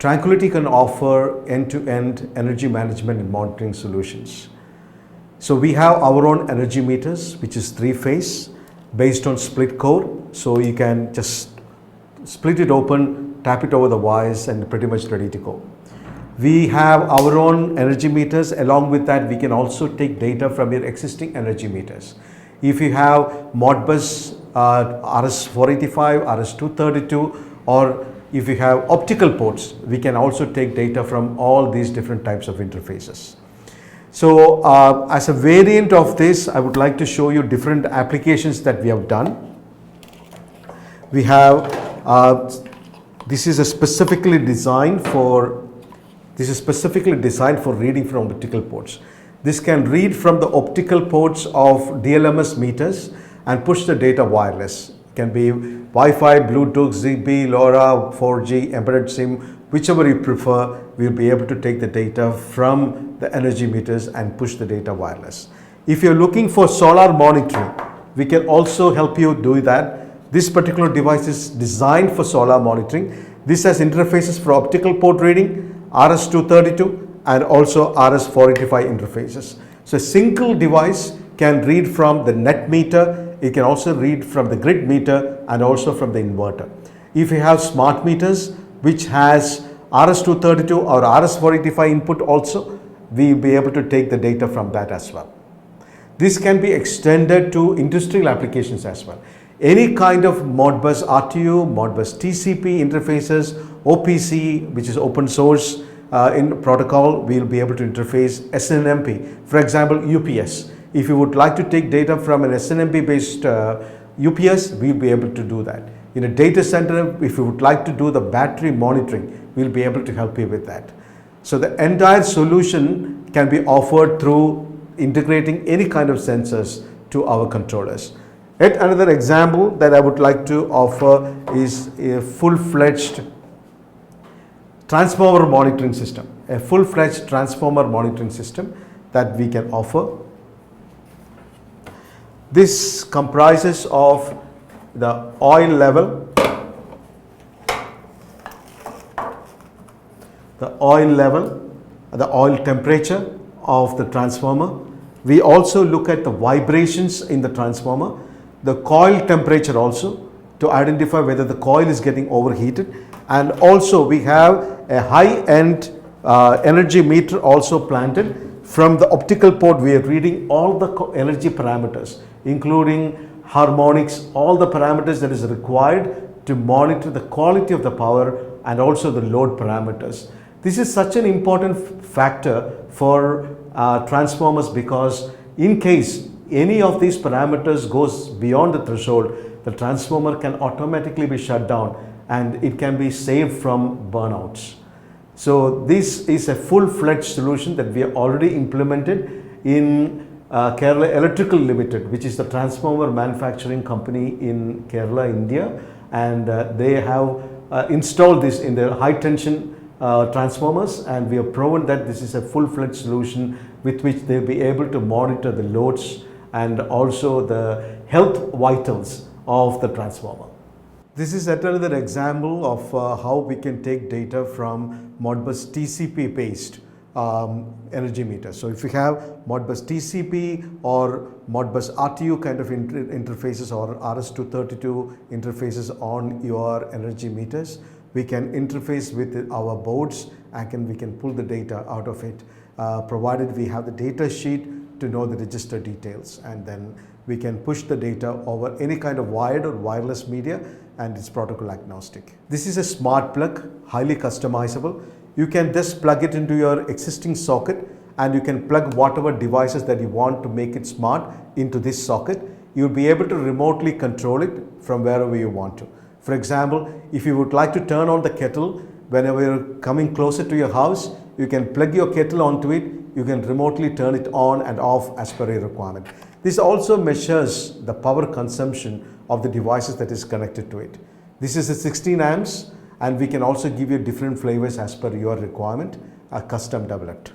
Tranquility can offer end-to-end energy management and monitoring solutions. So we have our own energy meters, which is 3-phase based on split core. So you can just split it open, tap it over the wires, and pretty much ready to go. We have our own energy meters. Along with that, we can also take data from your existing energy meters. If you have Modbus RS485, RS232, or if you have optical ports, we can also take data from all these different types of interfaces. So as a variant of this, I would like to show you different applications that we have done. We have, this is specifically designed for reading from optical ports. This can read from the optical ports of DLMS meters and push the data wireless. It can be Wi-Fi, Bluetooth, Zigbee, LoRa, 4G, embedded SIM, whichever you prefer. We'll be able to take the data from the energy meters and push the data wireless. If you're looking for solar monitoring, we can also help you do that. This particular device is designed for solar monitoring. This has interfaces for optical port reading, RS232, and also RS485 interfaces. So a single device can read from the net meter. It can also read from the grid meter and also from the inverter. If you have smart meters which has RS232 or RS485 input also, we will be able to take the data from that as well. This can be extended to industrial applications as well. Any kind of Modbus RTU, Modbus TCP interfaces, OPC, which is open source in protocol, we will be able to interface SNMP. For example, UPS. If you would like to take data from an SNMP based UPS, we will be able to do that. In a data center, if you would like to do the battery monitoring, we will be able to help you with that. So the entire solution can be offered through integrating any kind of sensors to our controllers. Yet another example that I would like to offer is a full-fledged transformer monitoring system. A full-fledged transformer monitoring system that we can offer. This comprises of the oil level, the oil temperature of the transformer. We also look at the vibrations in the transformer, the coil temperature also, to identify whether the coil is getting overheated. And also we have a high-end energy meter also planted. From the optical port, we are reading all the energy parameters, including harmonics, all the parameters that is required to monitor the quality of the power and also the load parameters. This is such an important factor for transformers, because in case any of these parameters goes beyond the threshold, the transformer can automatically be shut down and it can be saved from burnouts. So this is a full-fledged solution that we have already implemented in Kerala Electrical Limited, which is the transformer manufacturing company in Kerala, India, and they have installed this in their high tension transformers, and we have proven that this is a full-fledged solution with which they will be able to monitor the loads and also the health vitals of the transformer. This is yet another example of how we can take data from Modbus TCP based energy meters. So if you have Modbus TCP or Modbus RTU kind of interfaces or RS232 interfaces on your energy meters, we can interface with our boards and we can pull the data out of it, provided we have the data sheet to know the register details, and then we can push the data over any kind of wired or wireless media, and it's protocol agnostic. This is a smart plug, highly customizable. You can just plug it into your existing socket and you can plug whatever devices that you want to make it smart into this socket. You'll be able to remotely control it from wherever you want to. For example, if you would like to turn on the kettle whenever you're coming closer to your house, you can plug your kettle onto it. You can remotely turn it on and off as per your requirement. This also measures the power consumption of the devices that is connected to it. This is a 16 amps, and we can also give you different flavors as per your requirement, custom developed.